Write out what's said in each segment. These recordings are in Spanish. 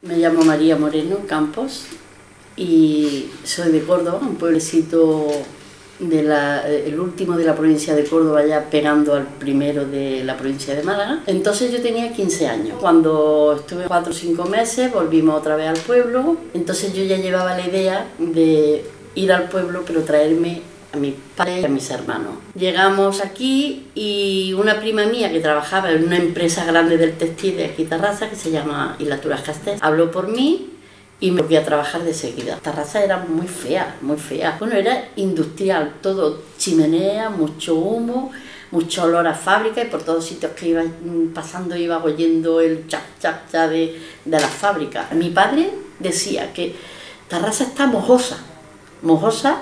Me llamo María Moreno Campos y soy de Córdoba, un pueblecito el último de la provincia de Córdoba, ya pegando al primero de la provincia de Málaga. Entonces yo tenía 15 años. Cuando estuve 4 o 5 meses volvimos otra vez al pueblo. Entonces yo ya llevaba la idea de ir al pueblo, pero traerme a mi padre y a mis hermanos. Llegamos aquí y una prima mía que trabajaba en una empresa grande del textil de aquí Tarrasa, que se llama Hilaturas Castés, habló por mí y me volví a trabajar de seguida. Tarrasa era muy fea, muy fea. Bueno, era industrial, todo chimenea, mucho humo, mucho olor a fábrica, y por todos sitios que iba pasando iba oyendo el chac chac chac de la fábrica. Mi padre decía que Tarrasa está mojosa, mojosa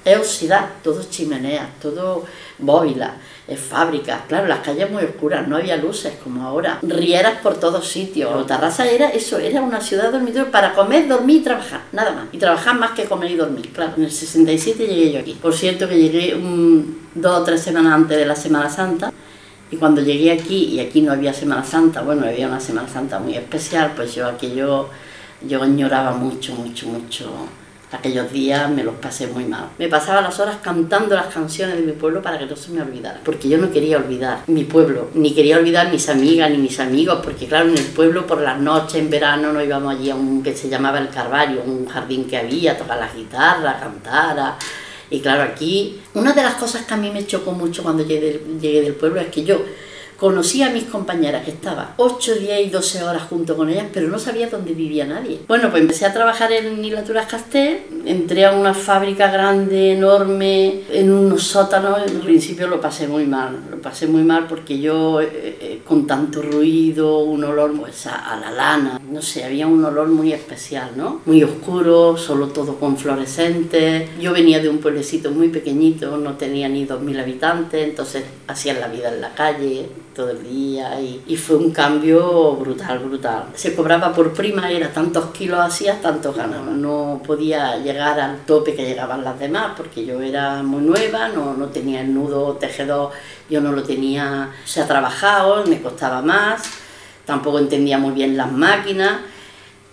es oxidar, todo chimeneas, todo bóvila, fábricas, claro, las calles muy oscuras, no había luces como ahora, rieras por todos sitios. Tarrasa era eso, era una ciudad dormitorio para comer, dormir y trabajar, nada más. Y trabajar más que comer y dormir, claro. En el 67 llegué yo aquí. Por cierto que llegué 2 o 3 semanas antes de la Semana Santa, y cuando llegué aquí, y aquí no había Semana Santa, bueno, había una Semana Santa muy especial, pues yo añoraba mucho. Aquellos días me los pasé muy mal. Me pasaba las horas cantando las canciones de mi pueblo para que no se me olvidara, porque yo no quería olvidar mi pueblo, ni quería olvidar mis amigas ni mis amigos, porque claro, en el pueblo por las noches, en verano, nos íbamos allí a un que se llamaba el Carvario, un jardín que había, a tocar la guitarra, cantar. Y claro, aquí, una de las cosas que a mí me chocó mucho cuando llegué del pueblo es que yo conocí a mis compañeras que estaba 8, 10 y 12 horas junto con ellas, pero no sabía dónde vivía nadie. Bueno, pues empecé a trabajar en Hilaturas Castés, entré a una fábrica grande, enorme, en unos sótanos. En principio lo pasé muy mal porque yo, con tanto ruido, un olor pues, a la lana, no sé, había un olor muy especial, ¿no? Muy oscuro, solo todo con fluorescentes. Yo venía de un pueblecito muy pequeñito, no tenía ni 2000 habitantes, entonces hacían la vida en la calle todo el día y fue un cambio brutal. Se cobraba por prima, era tantos kilos hacías, tantos ganabas. No podía llegar al tope que llegaban las demás porque yo era muy nueva, no tenía el nudo tejedor, yo no lo tenía, se ha trabajado, me costaba más, tampoco entendía muy bien las máquinas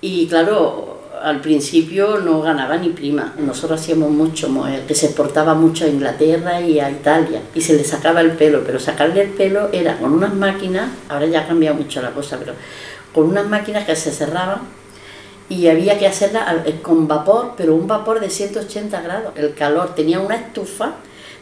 y claro, al principio no ganaba ni prima. Nosotros hacíamos mucho moher, que se exportaba mucho a Inglaterra y a Italia, y se le sacaba el pelo, pero sacarle el pelo era con unas máquinas, ahora ya ha cambiado mucho la cosa, pero con unas máquinas que se cerraban y había que hacerla con vapor, pero un vapor de 180 grados. El calor, tenía una estufa,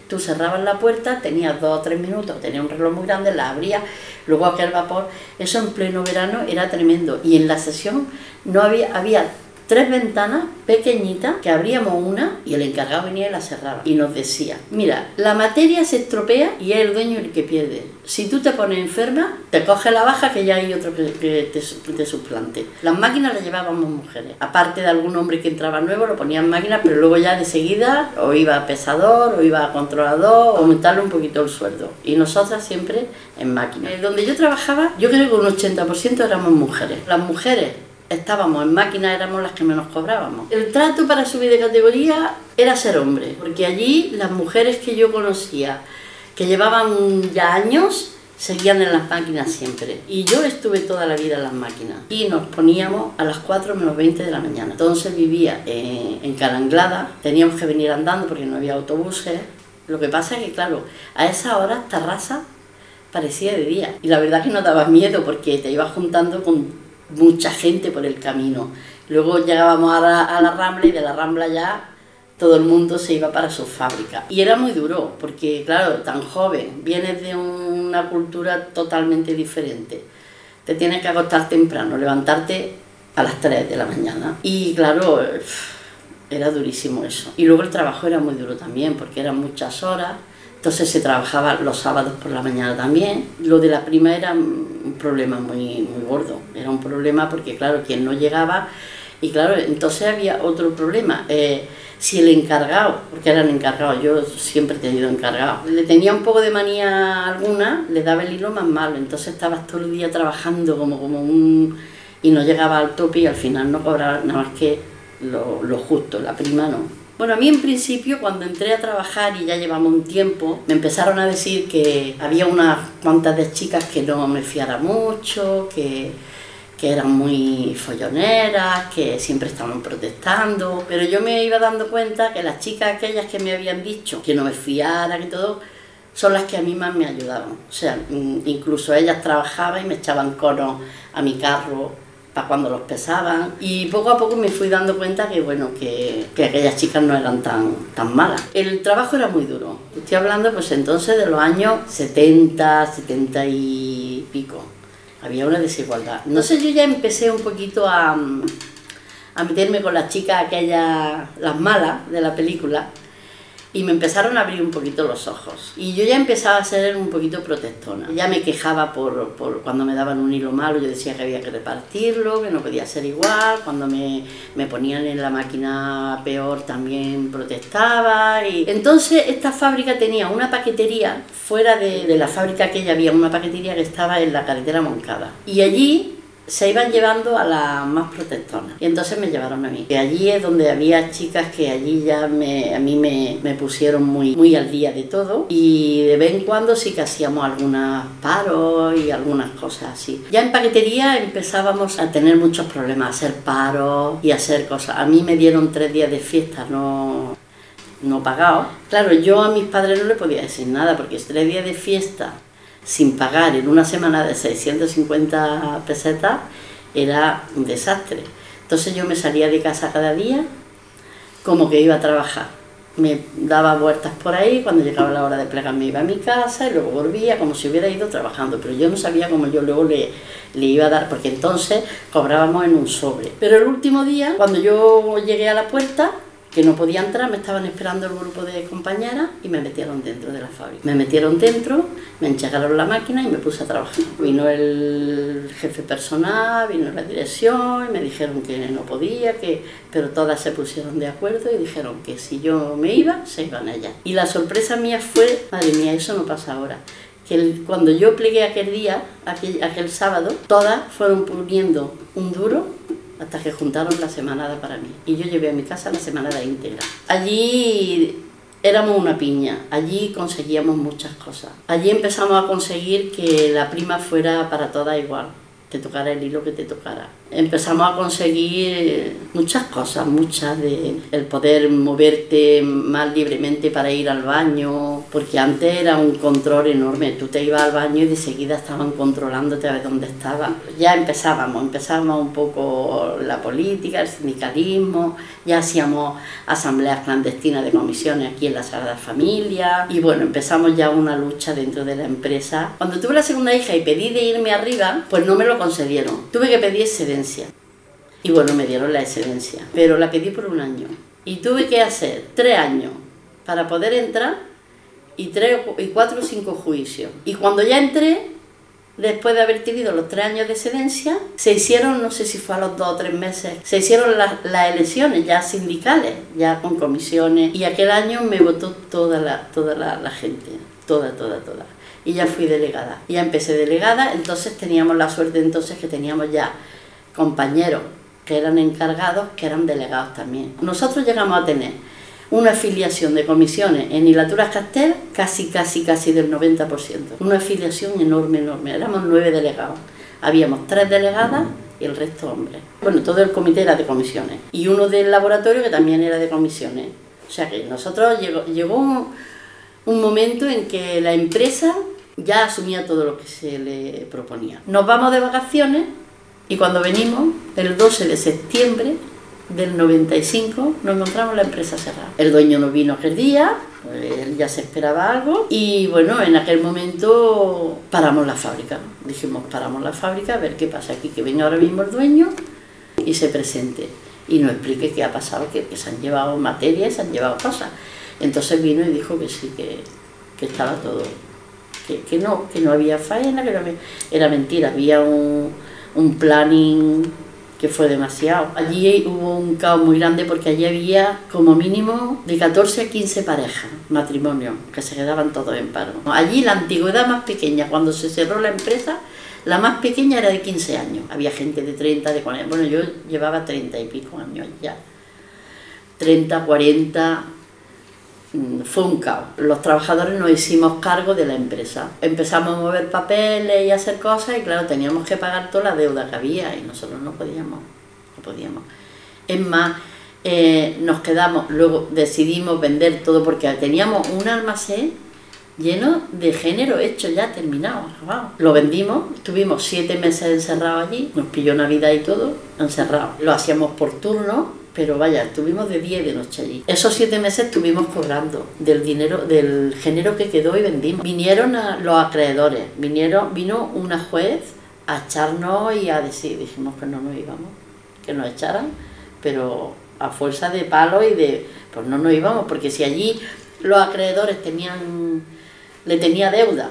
tú cerrabas la puerta, tenías 2 o 3 minutos, tenía un reloj muy grande, la abrías, luego aquel vapor, eso en pleno verano era tremendo. Y en la sesión no había 3 ventanas pequeñitas, que abríamos una y el encargado venía y la cerraba y nos decía: mira, la materia se estropea y es el dueño el que pierde. Si tú te pones enferma, te coges la baja, que ya hay otro que te suplante. Las máquinas las llevábamos mujeres, aparte de algún hombre que entraba nuevo, lo ponían máquinas, pero luego ya de seguida o iba a pesador o iba a controlador, o aumentarle un poquito el sueldo, y nosotras siempre en máquina. Donde yo trabajaba, yo creo que un 80% éramos mujeres. Las mujeres estábamos en máquina, éramos las que menos cobrábamos. El trato para subir de categoría era ser hombre, porque allí las mujeres que yo conocía, que llevaban ya años, seguían en las máquinas siempre. Y yo estuve toda la vida en las máquinas. Y nos poníamos a las 4 menos 20 de la mañana. Entonces vivía en Calanglada, teníamos que venir andando porque no había autobuses. Lo que pasa es que, claro, a esa hora Tarrasa parecía de día. Y la verdad es que no daba miedo porque te ibas juntando con mucha gente por el camino. Luego llegábamos a la Rambla, y de la Rambla ya todo el mundo se iba para su fábrica. Y era muy duro, porque claro, tan joven, vienes de una cultura totalmente diferente. Te tienes que acostar temprano, levantarte a las 3 de la mañana. Y claro, era durísimo eso. Y luego el trabajo era muy duro también, porque eran muchas horas. Entonces se trabajaba los sábados por la mañana también. Lo de la prima era un problema muy gordo. Era un problema porque, claro, quien no llegaba... Y claro, entonces había otro problema. Si el encargado, porque eran encargados, yo siempre he tenido encargados, le tenía un poco de manía alguna, le daba el hilo más malo. Entonces estabas todo el día trabajando como un... y no llegaba al tope y al final no cobraba nada más que lo justo, la prima no. Bueno, a mí en principio, cuando entré a trabajar y ya llevamos un tiempo, me empezaron a decir que había unas cuantas de chicas que no me fiara mucho, que que eran muy folloneras, que siempre estaban protestando, pero yo me iba dando cuenta que las chicas aquellas que me habían dicho que no me fiara y todo, son las que a mí más me ayudaban. O sea, incluso ellas trabajaban y me echaban conos a mi carro para cuando los pesaban, y poco a poco me fui dando cuenta que bueno, que aquellas chicas no eran tan malas. El trabajo era muy duro, estoy hablando pues entonces de los años 70, 70 y pico, había una desigualdad. Entonces yo ya empecé un poquito a meterme con las chicas aquellas, las malas de la película, y me empezaron a abrir un poquito los ojos. Y yo ya empezaba a ser un poquito protestona. Ya me quejaba por cuando me daban un hilo malo, yo decía que había que repartirlo, que no podía ser igual. Cuando me ponían en la máquina peor también protestaba. Y entonces esta fábrica tenía una paquetería, fuera de la fábrica aquella había una paquetería que estaba en la carretera Moncada. Y allí se iban llevando a las más protestonas, y entonces me llevaron a mí. Y allí es donde había chicas que allí ya a mí me pusieron muy al día de todo, y de vez en cuando sí que hacíamos algunos paros y algunas cosas así. Ya en paquetería empezábamos a tener muchos problemas, a hacer paros y hacer cosas. A mí me dieron 3 días de fiesta no pagados. Claro, yo a mis padres no les podía decir nada, porque 3 días de fiesta sin pagar en una semana de 650 pesetas era un desastre. Entonces yo me salía de casa cada día como que iba a trabajar. Me daba vueltas por ahí, cuando llegaba la hora de plegar me iba a mi casa y luego volvía como si hubiera ido trabajando, pero yo no sabía cómo yo luego le iba a dar, porque entonces cobrábamos en un sobre. Pero el último día, cuando yo llegué a la puerta, que no podía entrar, me estaban esperando el grupo de compañeras y me metieron dentro de la fábrica. Me metieron dentro, me enchegaron la máquina y me puse a trabajar. Vino el jefe personal, vino la dirección y me dijeron que no podía, pero todas se pusieron de acuerdo y dijeron que si yo me iba, se iban ellas. Y la sorpresa mía fue, madre mía, eso no pasa ahora, que cuando yo plegué aquel día, aquel sábado, todas fueron poniendo un duro hasta que juntaron la semanada para mí. Y yo llevé a mi casa la semanada íntegra. Allí éramos una piña, allí conseguíamos muchas cosas. Allí empezamos a conseguir que la prima fuera para todas igual, te tocara el hilo que te tocara. Empezamos a conseguir muchas cosas, el poder moverte más libremente para ir al baño, porque antes era un control enorme, tú te ibas al baño y de seguida estaban controlándote a ver dónde estabas. Ya empezábamos un poco la política, el sindicalismo, ya hacíamos asambleas clandestinas de comisiones aquí en la Sagrada Familia, y bueno, empezamos ya una lucha dentro de la empresa. Cuando tuve la segunda hija y pedí de irme arriba, pues no me lo concedieron, tuve que pedir excedencia. Y bueno, me dieron la excedencia, pero la pedí por 1 año. Y tuve que hacer 3 años para poder entrar y 4 o 5 juicios. Y cuando ya entré, después de haber tenido los 3 años de excedencia, se hicieron, no sé si fue a los 2 o 3 meses, se hicieron las elecciones ya sindicales, ya con comisiones. Y aquel año me votó toda la gente, toda. Y ya fui delegada. Ya empecé delegada, entonces teníamos la suerte entonces que teníamos ya compañeros que eran encargados, que eran delegados también. Nosotros llegamos a tener una afiliación de comisiones en Hilaturas Castel casi del 90%. Una afiliación enorme. Éramos 9 delegados. Habíamos 3 delegadas y el resto hombres. Bueno, todo el comité era de comisiones. Y uno del laboratorio que también era de comisiones. O sea que nosotros llegó un momento en que la empresa ya asumía todo lo que se le proponía. Nos vamos de vacaciones. Y cuando venimos, el 12 de septiembre del 95, nos encontramos la empresa cerrada. El dueño no vino aquel día, pues él ya se esperaba algo, y bueno, en aquel momento paramos la fábrica. Dijimos, paramos la fábrica, a ver qué pasa aquí, que venga ahora mismo el dueño y se presente y nos explique qué ha pasado, que se han llevado materia y se han llevado cosas. Entonces vino y dijo que sí, que estaba todo, que no había faena, que no había, era mentira, había un planning que fue demasiado. Allí hubo un caos muy grande porque allí había como mínimo de 14 a 15 parejas, matrimonios, que se quedaban todos en paro. Allí la antigüedad más pequeña, cuando se cerró la empresa, la más pequeña era de 15 años. Había gente de 30, de 40, bueno, yo llevaba 30 y pico años ya. 30, 40, fue un caos. Los trabajadores nos hicimos cargo de la empresa. Empezamos a mover papeles y a hacer cosas y claro, teníamos que pagar toda la deuda que había y nosotros no podíamos. Es más, nos quedamos, luego decidimos vender todo porque teníamos un almacén lleno de género hecho ya, terminado, acabado. Lo vendimos, estuvimos 7 meses encerrados allí, nos pilló Navidad y todo, encerrados. Lo hacíamos por turno, pero vaya, estuvimos de día y de noche allí. Esos 7 meses estuvimos cobrando del dinero, del género que quedó y vendimos. Vinieron los acreedores, vino una juez a echarnos y a decir, dijimos que no nos íbamos, que nos echaran, pero a fuerza de palo y de, pues no nos íbamos, porque si allí los acreedores le tenía deuda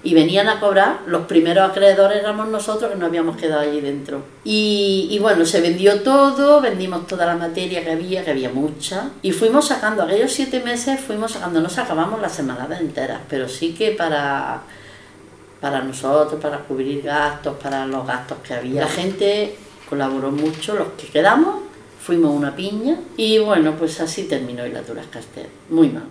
y venían a cobrar, los primeros acreedores éramos nosotros que nos habíamos quedado allí dentro. Y bueno, se vendió todo, vendimos toda la materia que había mucha, y fuimos sacando, aquellos 7 meses fuimos sacando, no sacábamos las semanas enteras, pero sí que para nosotros, para cubrir gastos, para los gastos que había. La gente colaboró mucho, los que quedamos, fuimos una piña, y bueno, pues así terminó Hilaturas Castel, muy mal.